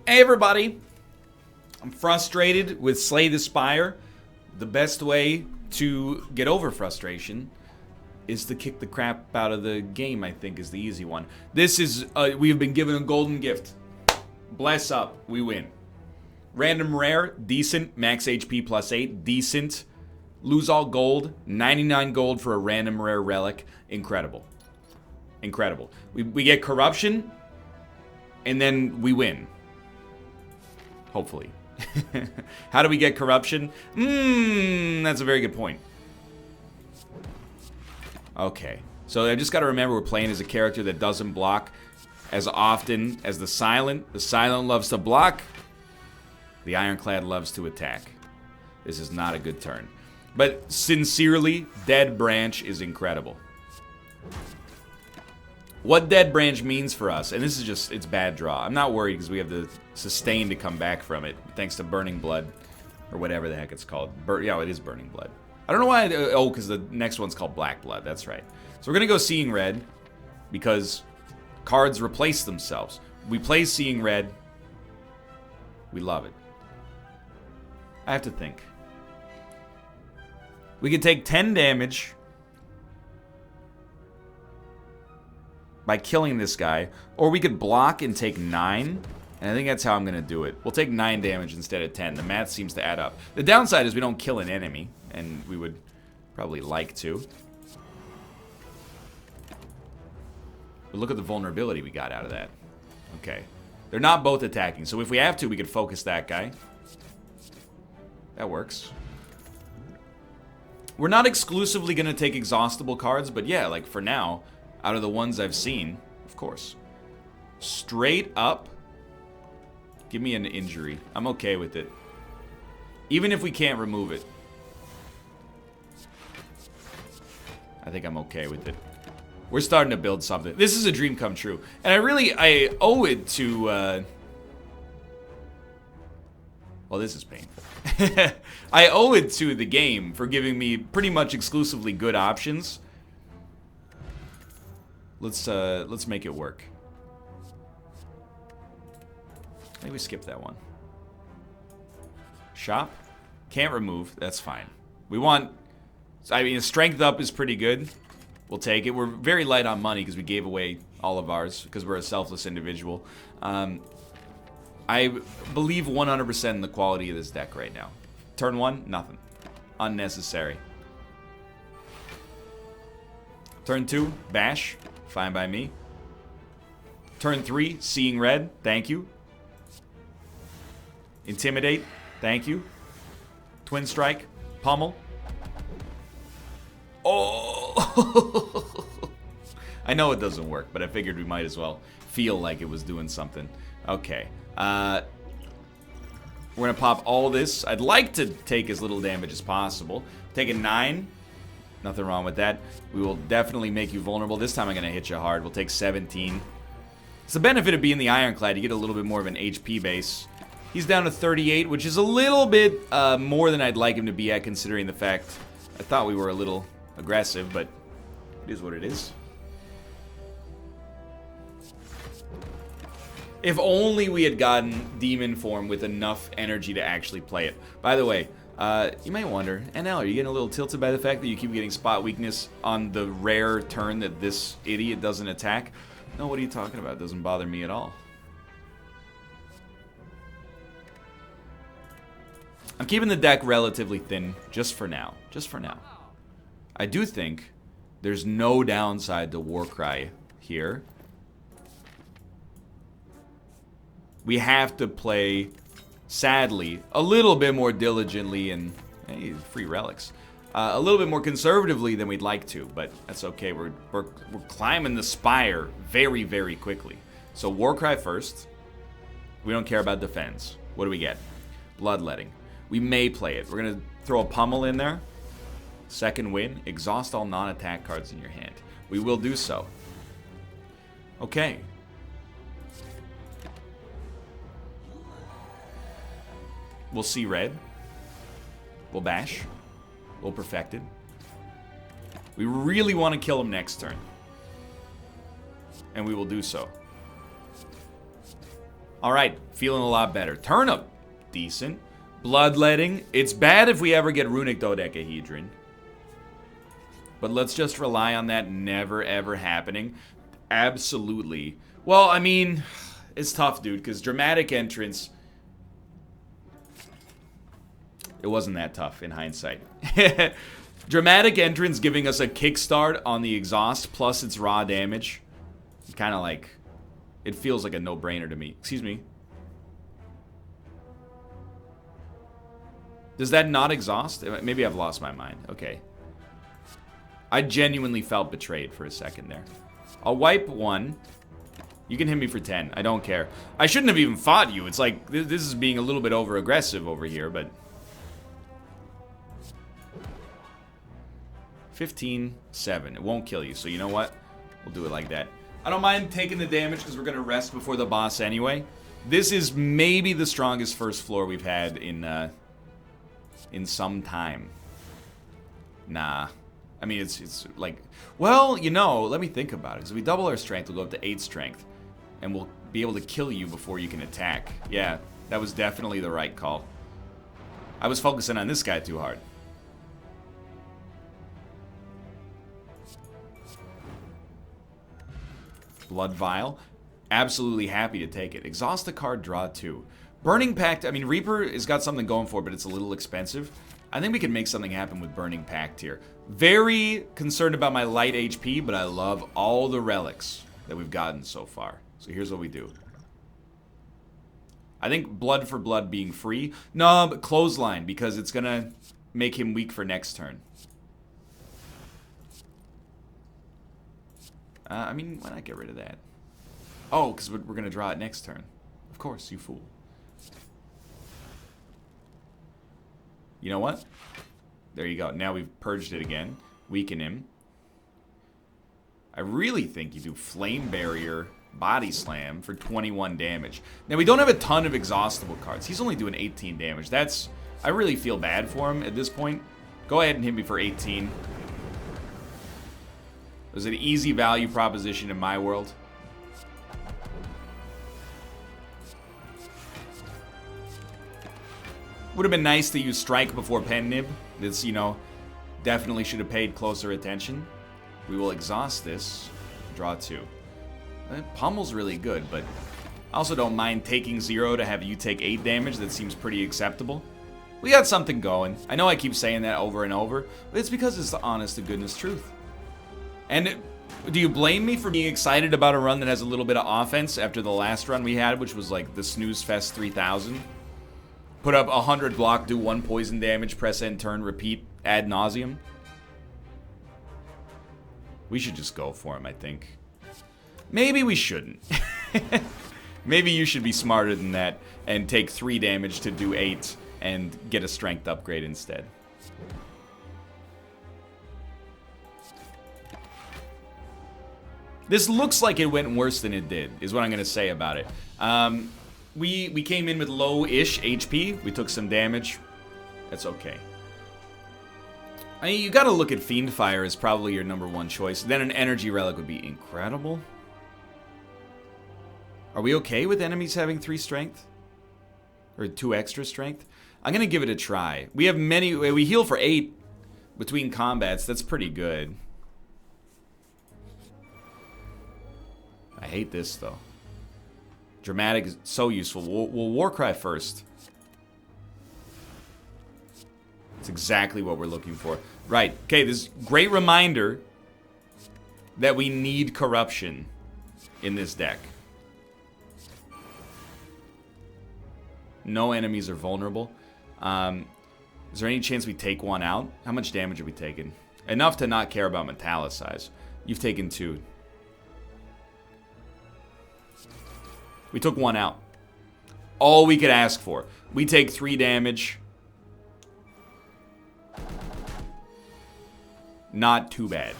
Hey everybody! I'm frustrated with Slay the Spire. The best way to get over frustration is to kick the crap out of the game, I think, is the easy one. This is, we have been given a golden gift. Bless up, we win. Random rare, decent, max HP plus 8, decent. Lose all gold, 99 gold for a random rare relic. Incredible. Incredible. We get corruption, and then we win. Hopefully. How do we get corruption? That's a very good point. Okay. So I just got to remember we're playing as a character that doesn't block as often as the Silent. The Silent loves to block. The Ironclad loves to attack. This is not a good turn. But sincerely, Dead Branch is incredible. What Dead Branch means for us, and this is just, it's bad draw. I'm not worried because we have the sustain to come back from it, thanks to Burning Blood, or whatever the heck it's called. Yeah, it is Burning Blood. I don't know why, oh, because the next one's called Black Blood, that's right. So we're going to go Seeing Red, because cards replace themselves. We play Seeing Red, we love it. I have to think. We could take 10 damage by killing this guy, or we could block and take 9, and I think that's how I'm going to do it. We'll take 9 damage instead of 10. The math seems to add up. The downside is we don't kill an enemy, and we would probably like to. But look at the vulnerability we got out of that. Okay. They're not both attacking, so if we have to, we could focus that guy. That works. We're not exclusively going to take exhaustible cards, but yeah, like for now, out of the ones I've seen, of course. Straight up, give me an injury. I'm okay with it. Even if we can't remove it. I think I'm okay with it. We're starting to build something. This is a dream come true. And I owe it to, well, this is painful. I owe it to the game for giving me pretty much exclusively good options. Let's make it work. Maybe we skip that one. Shop. Can't remove. That's fine. We want... I mean, strength up is pretty good. We'll take it. We're very light on money because we gave away all of ours because we're a selfless individual. I believe 100% in the quality of this deck right now. Turn 1, nothing. Unnecessary. Turn 2, bash. Fine by me. Turn 3, Seeing Red. Thank you. Intimidate. Thank you. Twin Strike. Pummel. Oh! I know it doesn't work, but I figured we might as well feel like it was doing something. Okay. We're going to pop all this. I'd like to take as little damage as possible. Take a 9. Nothing wrong with that. We will definitely make you vulnerable. This time I'm going to hit you hard. We'll take 17. It's the benefit of being the Ironclad. You get a little bit more of an HP base. He's down to 38, which is a little bit more than I'd like him to be at, considering the fact I thought we were a little aggressive, but it is what it is. If only we had gotten Demon Form with enough energy to actually play it. By the way, you might wonder, NL, are you getting a little tilted by the fact that you keep getting spot weakness on the rare turn that this idiot doesn't attack? No, what are you talking about? It doesn't bother me at all. I'm keeping the deck relatively thin just for now. Just for now. I do think there's no downside to Warcry here. We have to play, sadly, a little bit more diligently and, hey, free relics. A little bit more conservatively than we'd like to, but that's okay. We're climbing the spire very, very quickly. So Warcry first. We don't care about defense. What do we get? Bloodletting. We may play it. We're going to throw a pummel in there. Second win. Exhaust all non-attack cards in your hand. We will do so. Okay. We'll see red. We'll bash. We'll perfect it. We really want to kill him next turn. And we will do so. Alright, feeling a lot better. Turnip, decent. Bloodletting, it's bad if we ever get runic dodecahedron. But let's just rely on that never ever happening. Absolutely. Well, I mean, it's tough, dude, because dramatic entrance... It wasn't that tough in hindsight. Dramatic entrance giving us a kickstart on the exhaust plus its raw damage. Kind of like... It feels like a no-brainer to me. Excuse me. Does that not exhaust? Maybe I've lost my mind. Okay. I genuinely felt betrayed for a second there. I'll wipe 1. You can hit me for 10. I don't care. I shouldn't have even fought you. It's like, this is being a little bit over-aggressive over here, but... 15, 7. It won't kill you, so you know what? We'll do it like that. I don't mind taking the damage because we're going to rest before the boss anyway. This is maybe the strongest first floor we've had in some time. Nah. I mean, it's like... Well, you know, let me think about it. Because if we double our strength, we'll go up to 8 strength. And we'll be able to kill you before you can attack. Yeah, that was definitely the right call. I was focusing on this guy too hard. Blood Vial. Absolutely happy to take it. Exhaust a card, draw 2. Burning Pact, I mean, Reaper has got something going for it, but it's a little expensive. I think we can make something happen with Burning Pact here. Very concerned about my light HP, but I love all the relics that we've gotten so far. So here's what we do. I think Blood for Blood being free. No, but Clothesline, because it's going to make him weak for next turn. I mean, why not get rid of that? Oh, because we're going to draw it next turn. Of course, you fool. You know what? There you go. Now we've purged it again. Weaken him. I really think you do Flame Barrier, Body Slam for 21 damage. Now, we don't have a ton of exhaustible cards. He's only doing 18 damage. That's... I really feel bad for him at this point. Go ahead and hit me for 18. It was an easy value proposition in my world. Would have been nice to use Strike before Pen Nib. This, you know, definitely should have paid closer attention. We will exhaust this. Draw 2. Pummel's really good, but I also don't mind taking 0 to have you take 8 damage. That seems pretty acceptable. We got something going. I know I keep saying that over and over, but it's because it's the honest to goodness truth. And do you blame me for being excited about a run that has a little bit of offense after the last run we had, which was like the Snooze Fest 3000? Put up 100 block, do 1 poison damage, press end turn, repeat ad nauseum. We should just go for him, I think. Maybe we shouldn't. Maybe you should be smarter than that and take 3 damage to do 8 and get a strength upgrade instead. This looks like it went worse than it did, is what I'm going to say about it. We came in with low-ish HP. We took some damage. That's okay. I mean, you gotta look at Fiendfire as probably your #1 choice. Then an Energy Relic would be incredible. Are we okay with enemies having 3 strength? Or 2 extra strength? I'm gonna give it a try. We have many... We heal for 8 between combats. That's pretty good. I hate this, though. Dramatic is so useful. We'll Warcry first. That's exactly what we're looking for. Right. Okay, this great reminder that we need corruption in this deck. No enemies are vulnerable. Is there any chance we take 1 out? How much damage are we taking? Enough to not care about Metallicize. You've taken 2. We took 1 out. All we could ask for. We take 3 damage. Not too bad.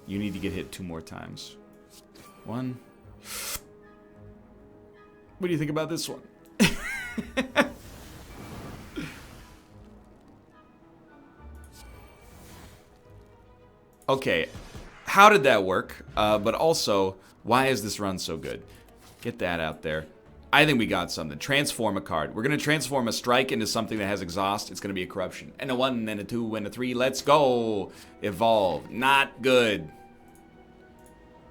You need to get hit 2 more times. 1. What do you think about this one? Okay, how did that work? But also, why is this run so good? Get that out there. I think we got something. Transform a card. We're going to transform a strike into something that has exhaust. It's going to be a corruption. And a 1, and a 2, and a 3. Let's go. Evolve. Not good.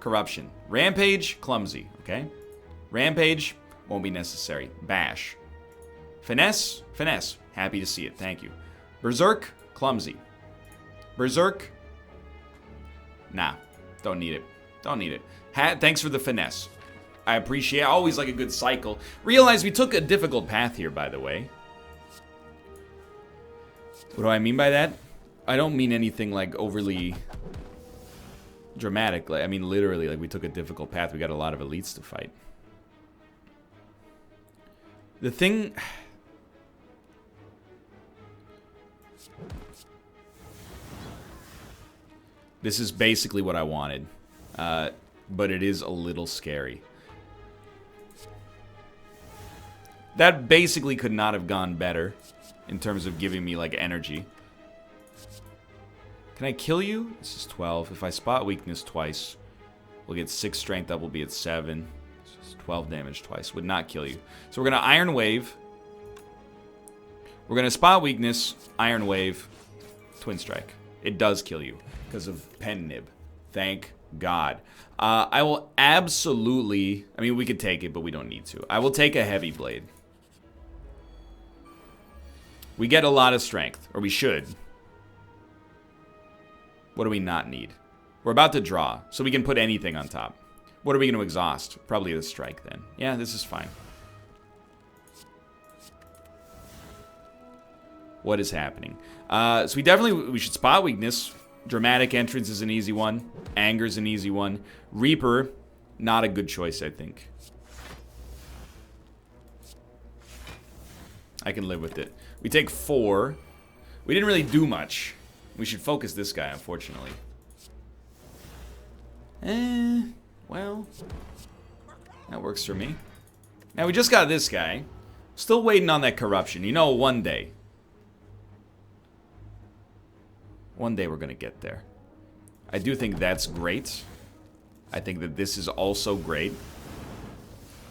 Corruption. Rampage, clumsy. Okay? Rampage, won't be necessary. Bash. Finesse, finesse. Happy to see it. Thank you. Berserk, clumsy. Berserk, nah. Don't need it. Don't need it. Thanks for the finesse. I appreciate it. I always like a good cycle. Realize we took a difficult path here, by the way. What do I mean by that? I don't mean anything like overly dramatic. Like, I mean literally, like we took a difficult path. We got a lot of elites to fight. The thing... This is basically what I wanted. But it is a little scary. That basically could not have gone better in terms of giving me, like, energy. Can I kill you? This is 12. If I spot weakness twice, we'll get 6 strength up. We'll be at 7. This is 12 damage twice. Would not kill you. So we're going to Iron Wave. We're going to spot weakness, Iron Wave, Twin Strike. It does kill you because of Pen Nib. Thank God. I will absolutely... I mean, we could take it, but we don't need to. I will take a Heavy Blade. We get a lot of strength, or we should. What do we not need? We're about to draw, so we can put anything on top. What are we going to exhaust? Probably the strike, then. Yeah, this is fine. What is happening? So we should spot weakness. Dramatic Entrance is an easy one. Anger is an easy one. Reaper, not a good choice, I think. I can live with it. We take 4. We didn't really do much. We should focus this guy, unfortunately. Well, that works for me. Now, we just got this guy. Still waiting on that corruption. You know, one day. One day we're going to get there. I do think that's great. I think that this is also great.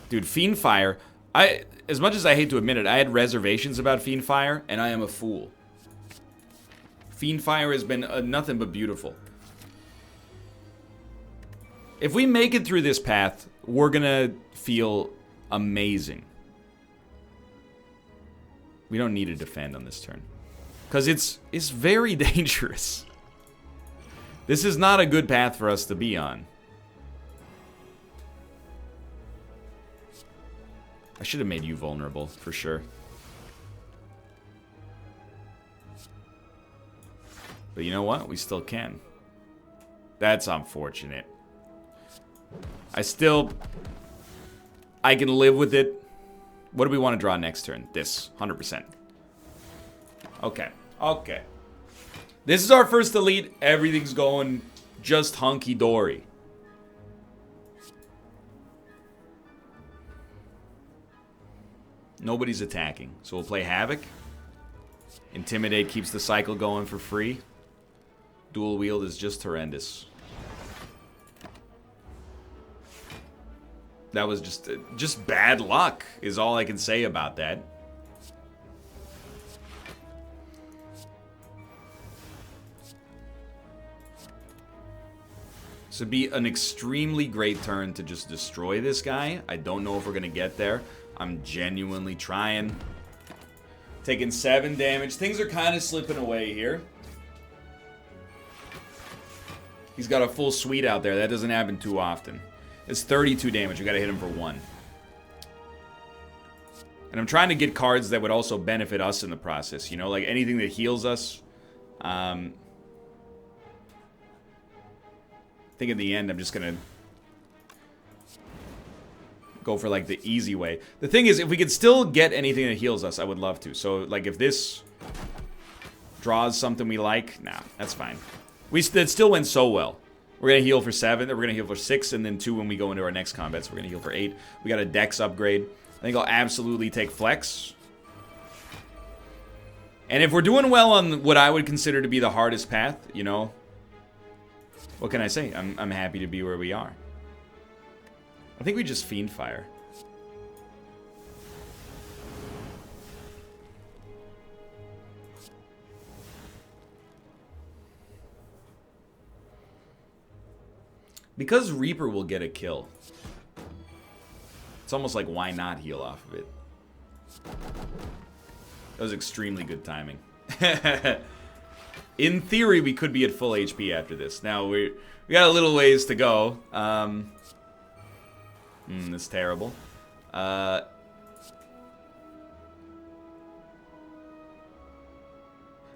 Dude, Fiendfire. As much as I hate to admit it, I had reservations about Fiendfire, and I am a fool. Fiendfire has been nothing but beautiful. If we make it through this path, we're going to feel amazing. We don't need to defend on this turn. Because it's very dangerous. This is not a good path for us to be on. I should have made you vulnerable, for sure. But you know what? We still can. That's unfortunate. I can live with it. What do we want to draw next turn? This, 100%. Okay. Okay. This is our first elite. Everything's going just hunky-dory. Nobody's attacking. So we'll play Havoc. Intimidate keeps the cycle going for free. Dual wield is just horrendous. That was just bad luck is all I can say about that. This would be an extremely great turn to just destroy this guy. I don't know if we're going to get there. I'm genuinely trying. Taking 7 damage. Things are kind of slipping away here. He's got a full suite out there. That doesn't happen too often. It's 32 damage. We got to hit him for 1. And I'm trying to get cards that would also benefit us in the process. You know, like anything that heals us. I think in the end, I'm just going to go for, like, the easy way. The thing is, if we could still get anything that heals us, I would love to. So, like, if this draws something we like, nah, that's fine. That still went so well. We're going to heal for 7, or we're going to heal for 6, and then 2 when we go into our next combat. So we're going to heal for 8. We got a dex upgrade. I think I'll absolutely take Flex. And if we're doing well on what I would consider to be the hardest path, you know, What can I say? I'm happy to be where we are. I think we just Fiend Fire. Because Reaper will get a kill. It's almost like, why not heal off of it? That was extremely good timing. In theory, we could be at full HP after this. Now, we got a little ways to go. That's terrible.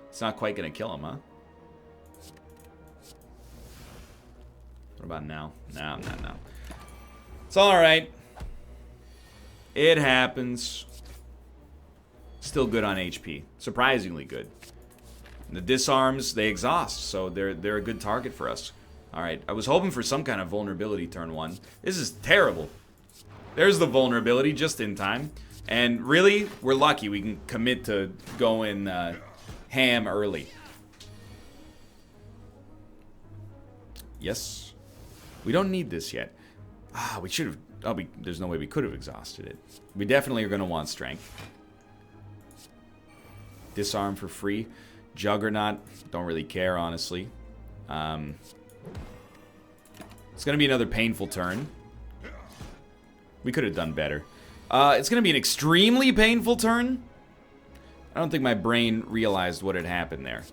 It's not quite gonna kill him, huh? What about now? No, not now. It's alright. It happens. Still good on HP. Surprisingly good. The disarms, they exhaust, so they're a good target for us. Alright, I was hoping for some kind of vulnerability turn 1. This is terrible. There's the vulnerability just in time. And really, we're lucky we can commit to going ham early. Yes. We don't need this yet. Ah, we should have... Oh, there's no way we could have exhausted it. We definitely are going to want strength. Disarm for free. Juggernaut. Don't really care, honestly. It's going to be another painful turn. We could have done better. It's going to be an extremely painful turn. I don't think my brain realized what had happened there.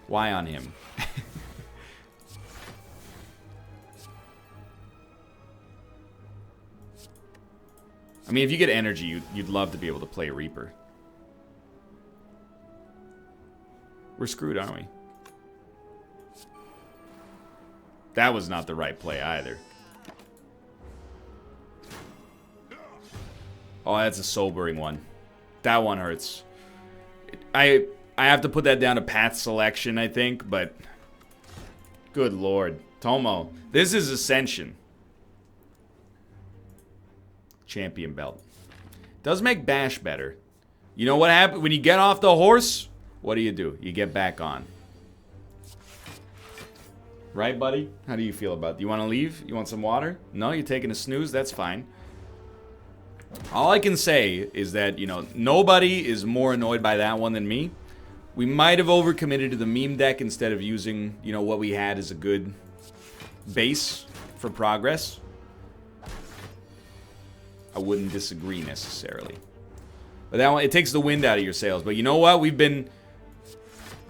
Why on him? I mean, if you get energy, you'd love to be able to play Reaper. We're screwed, aren't we? That was not the right play either. Oh, that's a sobering one. That one hurts. I have to put that down to path selection, I think, but... Good lord. Tomo, this is Ascension. Champion belt. Does make Bash better. You know what happens? When you get off the horse, what do? You get back on. Right, buddy? How do you feel about it? You want to leave? You want some water? No, you're taking a snooze? That's fine. All I can say is that, you know, nobody is more annoyed by that one than me. We might have overcommitted to the meme deck instead of using, you know, what we had as a good base for progress. I wouldn't disagree necessarily. But that one, it takes the wind out of your sails. But you know what? We've been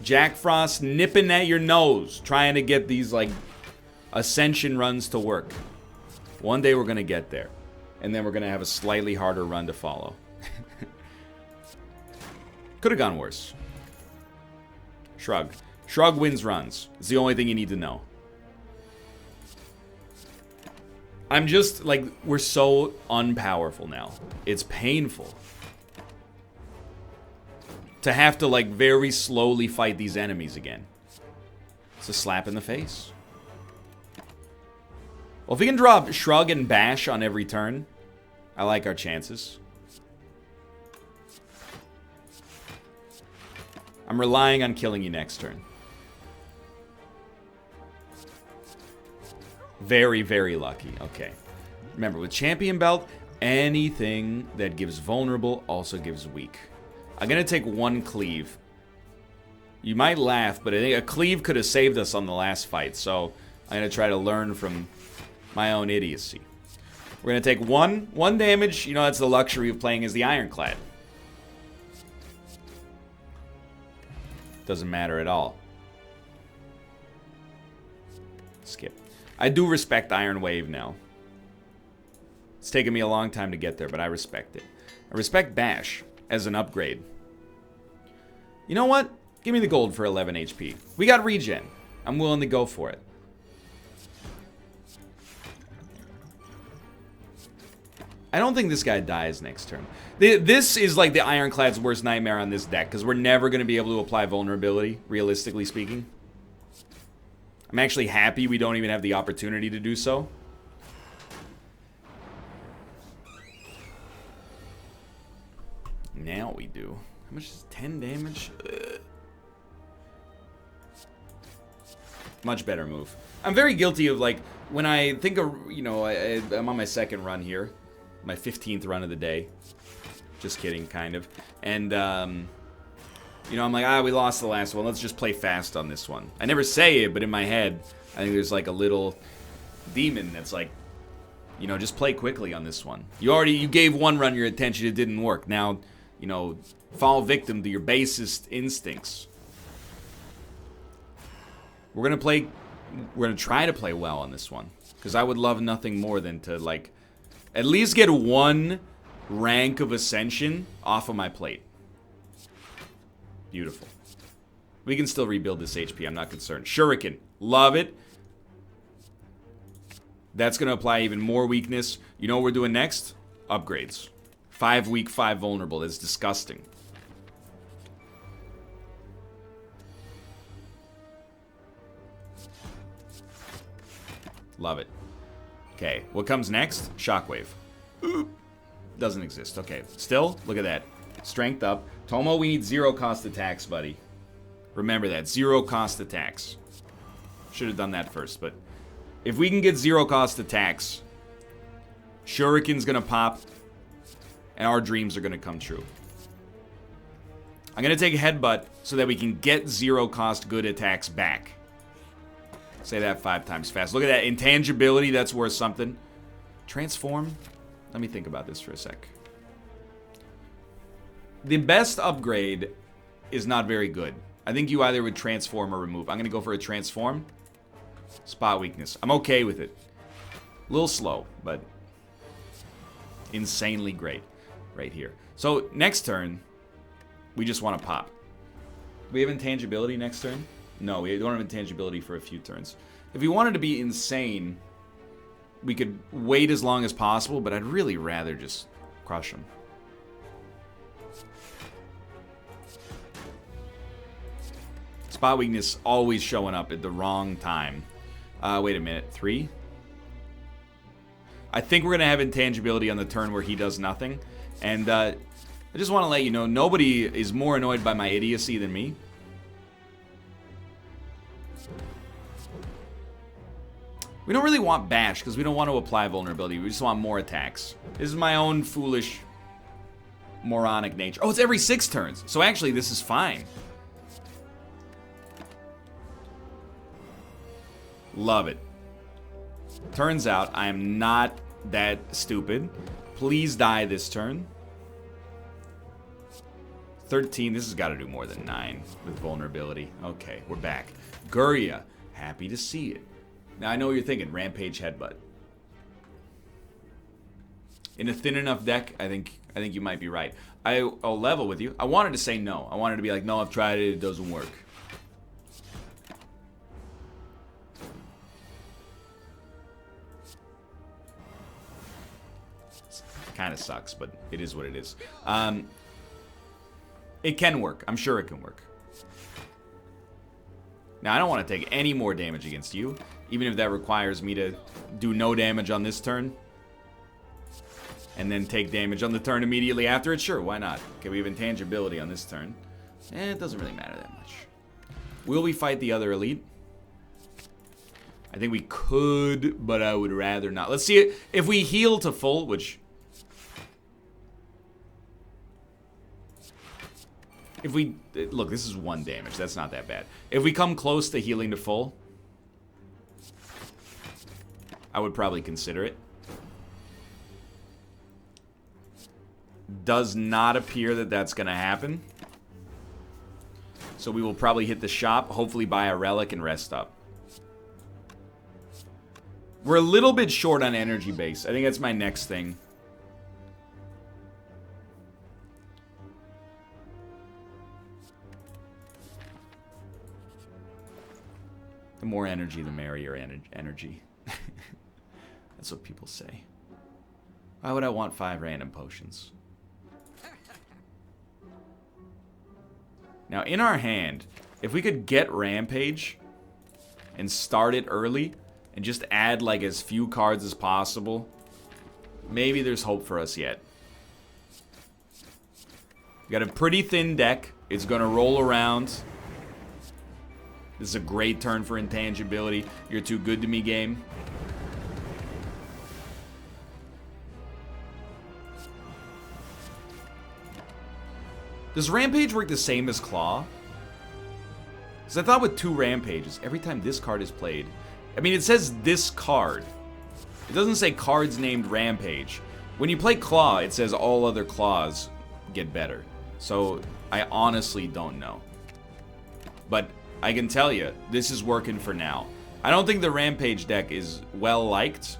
Jack Frost nipping at your nose, trying to get these, like, Ascension runs to work. One day we're going to get there. And then we're going to have a slightly harder run to follow. Could have gone worse. Shrug. Shrug wins runs. It's the only thing you need to know. I'm just, like, we're so unpowerful now. It's painful. To have to, like, very slowly fight these enemies again. It's a slap in the face. Well, if we can drop Shrug and Bash on every turn, I like our chances. I'm relying on killing you next turn. Very, very lucky. Okay. Remember, with Champion Belt, anything that gives vulnerable also gives weak. I'm going to take one cleave. You might laugh, but I think a cleave could have saved us on the last fight, so I'm going to try to learn from my own idiocy. We're going to take one damage. You know, that's the luxury of playing as the Ironclad. Doesn't matter at all. Skip. I do respect Iron Wave now. It's taken me a long time to get there, but I respect it. I respect Bash as an upgrade. You know what? Give me the gold for 11 HP. We got regen. I'm willing to go for it. I don't think this guy dies next turn. This is like the Ironclad's worst nightmare on this deck, because we're never going to be able to apply vulnerability, realistically speaking. I'm actually happy we don't even have the opportunity to do so. Now we do. How much is 10 damage? Much better move. I'm very guilty of, like, when I think of, you know, I'm on my second run here. My 15th run of the day. Just kidding, kind of. And, you know, I'm like, we lost the last one. Let's just play fast on this one. I never say it, but in my head, I think there's, like, a little demon that's like, you know, just play quickly on this one. You gave one run your attention, it didn't work. Now, you know, fall victim to your basest instincts. We're gonna try to play well on this one. Because I would love nothing more than to, like, at least get one rank of ascension off of my plate. Beautiful. We can still rebuild this HP, I'm not concerned. Shuriken, love it. That's going to apply even more weakness. You know what we're doing next? Upgrades. 5 weak, 5 vulnerable. That's disgusting. Love it. Okay, what comes next? Shockwave. Doesn't exist. Okay, still, look at that. Strength up. Tomo, we need 0 cost attacks, buddy. Remember that. 0 cost attacks. Should have done that first, but... if we can get 0 cost attacks, Shuriken's gonna pop, and our dreams are gonna come true. I'm gonna take a headbutt so that we can get 0 cost good attacks back. Say that 5 times fast. Look at that intangibility, that's worth something. Transform? Let me think about this for a sec. The best upgrade is not very good. I think you either would transform or remove. I'm gonna go for a transform. Spot weakness. I'm okay with it. A little slow, but insanely great right here. So next turn, we just want to pop. We have intangibility next turn? No, we don't have intangibility for a few turns. If we wanted to be insane, we could wait as long as possible, but I'd really rather just crush him. Spot weakness always showing up at the wrong time. Wait a minute. 3? I think we're going to have intangibility on the turn where he does nothing. And I just want to let you know, nobody is more annoyed by my idiocy than me. We don't really want bash because we don't want to apply vulnerability. We just want more attacks. This is my own foolish, moronic nature. Oh, it's every 6 turns. So actually, this is fine. Love it. Turns out I am not that stupid. Please die this turn. 13. This has got to do more than 9 with vulnerability. Okay, we're back. Guria, happy to see it. Now I know what you're thinking. Rampage Headbutt. In a thin enough deck, I think you might be right. I'll level with you. I wanted to say no. I wanted to be like, no, I've tried it. It doesn't work. Kind of sucks, but it is what it is. It can work. I'm sure it can work. Now, I don't want to take any more damage against you, even if that requires me to do no damage on this turn, and then take damage on the turn immediately after it. Sure, why not? Okay, we have intangibility on this turn. It doesn't really matter that much. Will we fight the other elite? I think we could, but I would rather not. Let's see it. If we heal to full, which... if we... look, this is 1 damage. That's not that bad. If we come close to healing to full, I would probably consider it. Does not appear that that's going to happen. So we will probably hit the shop, hopefully buy a relic and rest up. We're a little bit short on energy base. I think that's my next thing. The more energy, the merrier energy. That's what people say. Why would I want 5 random potions? Now, in our hand, if we could get Rampage and start it early and just add like as few cards as possible, maybe there's hope for us yet. We got a pretty thin deck. It's going to roll around. This is a great turn for intangibility. You're too good to me, game. Does Rampage work the same as Claw? Because I thought with 2 Rampages, every time this card is played... I mean, it says this card. It doesn't say cards named Rampage. When you play Claw, it says all other Claws get better. So, I honestly don't know. But I can tell you, this is working for now. I don't think the Rampage deck is well liked.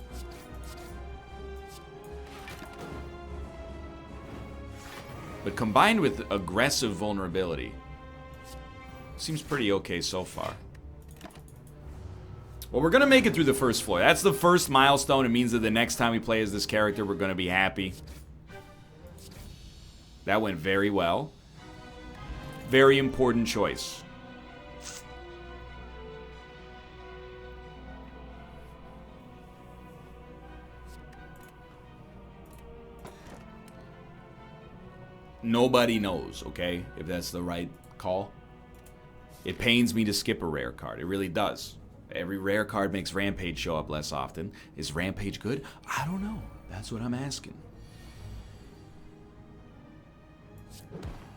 But combined with aggressive vulnerability, seems pretty okay so far. Well, we're going to make it through the first floor. That's the first milestone. It means that the next time we play as this character, we're going to be happy. That went very well. Very important choice. Nobody knows, okay, if that's the right call. It pains me to skip a rare card. It really does. Every rare card makes Rampage show up less often. Is Rampage good? I don't know. That's what I'm asking.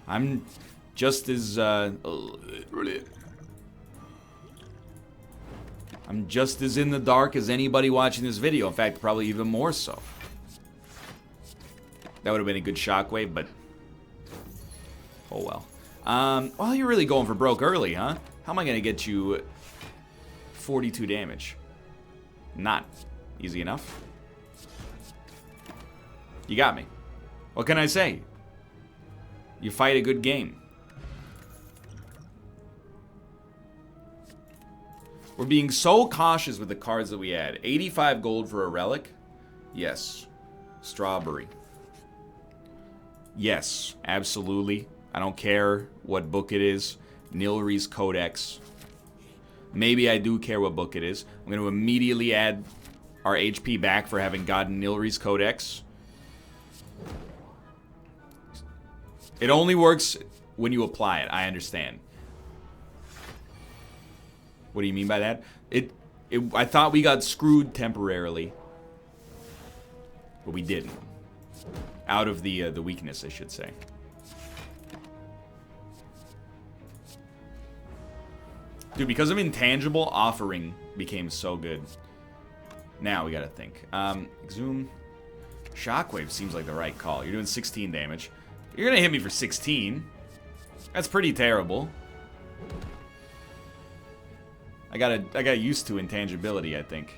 I'm just as I'm just as in the dark as anybody watching this video. In fact, probably even more so. That would have been a good shockwave, but oh well. Well, you're really going for broke early, huh? How am I gonna get you 42 damage? Not easy enough. You got me. What can I say? You fight a good game. We're being so cautious with the cards that we add. 85 gold for a relic? Yes. Strawberry. Yes, absolutely. I don't care what book it is. Nilri's Codex. Maybe I do care what book it is. I'm going to immediately add our HP back for having gotten Nilri's Codex. It only works when you apply it. I understand. What do you mean by that? I thought we got screwed temporarily, but we didn't. Out of the weakness, I should say. Dude, because of Intangible, Offering became so good. Now we gotta think. Exhume. Shockwave seems like the right call. You're doing 16 damage. You're gonna hit me for 16. That's pretty terrible. I got used to intangibility, I think.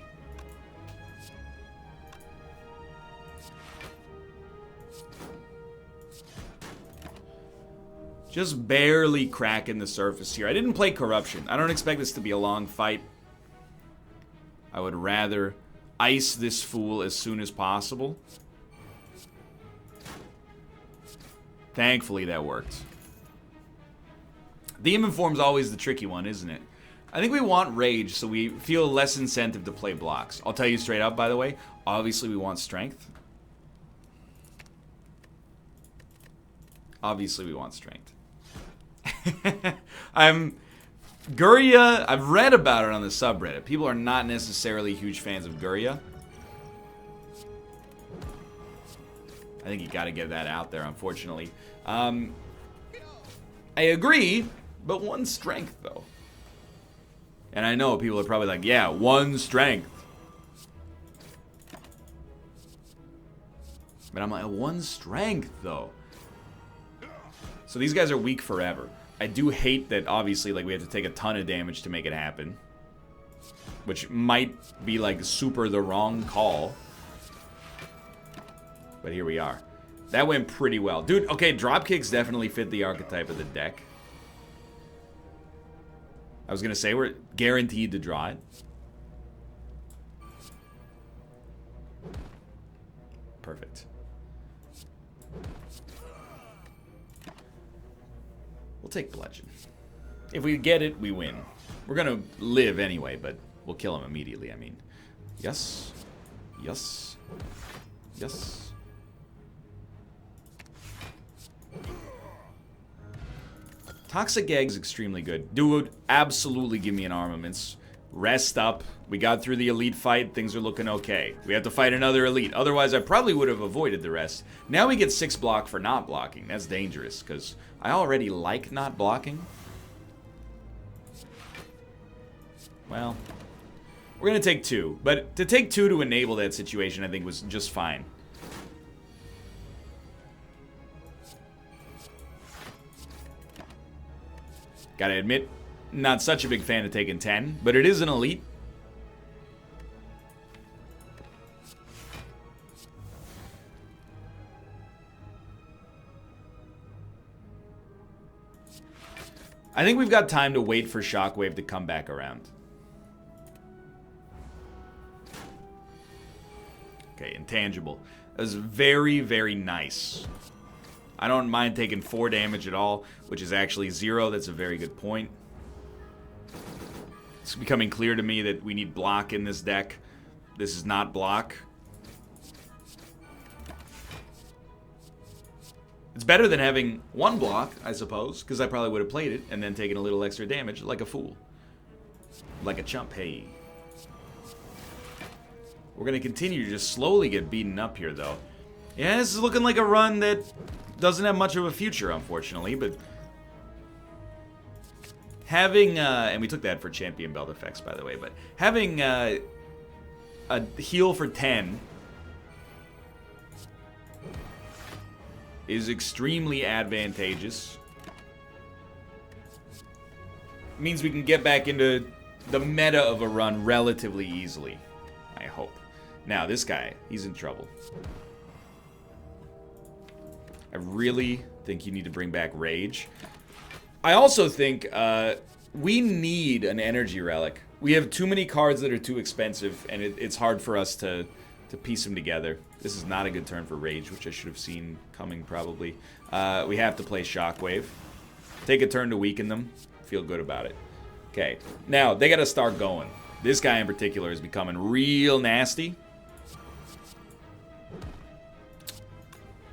Just barely cracking the surface here. I didn't play Corruption. I don't expect this to be a long fight. I would rather ice this fool as soon as possible. Thankfully, that worked. The Demon Form's always the tricky one, isn't it? I think we want Rage, so we feel less incentive to play blocks. I'll tell you straight up, by the way. Obviously, we want Strength. Obviously, we want Strength. Guria, I've read about it on the subreddit. People are not necessarily huge fans of Guria. I think you gotta get that out there, unfortunately. I agree, but 1 strength, though. And I know people are probably like, yeah, 1 strength. But I'm like, 1 strength, though. So these guys are weak forever. I do hate that, obviously, like, we have to take a ton of damage to make it happen. Which might be, like, super the wrong call. But here we are. That went pretty well. Dude, okay, dropkicks definitely fit the archetype of the deck. I was going to say we're guaranteed to draw it. Perfect. We'll take Bludgeon. If we get it, we win. We're going to live anyway, but we'll kill him immediately, I mean. Yes. Yes. Yes. Toxic Gag is extremely good. Dude, absolutely give me an armaments. Rest up. We got through the elite fight. Things are looking okay. We have to fight another elite. Otherwise, I probably would have avoided the rest. Now we get 6 block for not blocking. That's dangerous, because I already like not blocking. Well, we're going to take 2. But to take 2 to enable that situation, I think, was just fine. Gotta admit, not such a big fan of taking 10, but it is an elite. I think we've got time to wait for Shockwave to come back around. Okay, intangible. That was very, very nice. I don't mind taking 4 damage at all, which is actually 0. That's a very good point. It's becoming clear to me that we need block in this deck. This is not block. It's better than having 1 block, I suppose, because I probably would have played it and then taken a little extra damage like a fool. Like a chump, hey. We're going to continue to just slowly get beaten up here, though. Yeah, this is looking like a run that doesn't have much of a future, unfortunately, but having, and we took that for champion belt effects, by the way, but having a heal for 10 is extremely advantageous. It means we can get back into the meta of a run relatively easily, I hope. Now, this guy, he's in trouble. I really think you need to bring back Rage. I also think we need an energy relic. We have too many cards that are too expensive, and it's hard for us to piece them together. This is not a good turn for Rage, which I should have seen coming probably. We have to play Shockwave. Take a turn to weaken them. Feel good about it. Okay, now they got to start going. This guy in particular is becoming real nasty.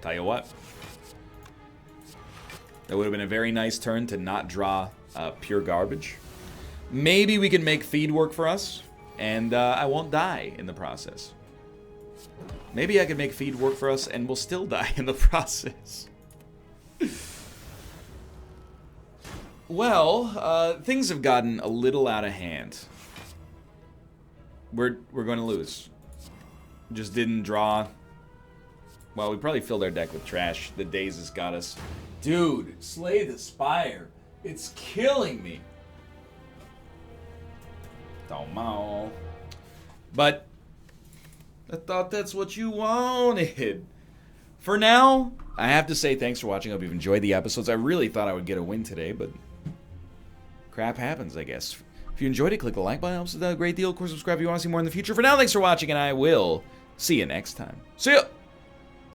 Tell you what. That would have been a very nice turn to not draw pure garbage. Maybe we can make feed work for us, and I won't die in the process. Maybe I could make feed work for us, and we'll still die in the process. Well, things have gotten a little out of hand. We're going to lose. Just didn't draw. Well, we probably filled our deck with trash. The days has got us. Dude, Slay the Spire. It's killing me. Don't. But I thought that's what you wanted. For now, I have to say thanks for watching. I hope you've enjoyed the episodes. I really thought I would get a win today, but crap happens, I guess. If you enjoyed it, click the like button. It helps us out a great deal. Of course, subscribe if you want to see more in the future. For now, thanks for watching, and I will see you next time. See ya!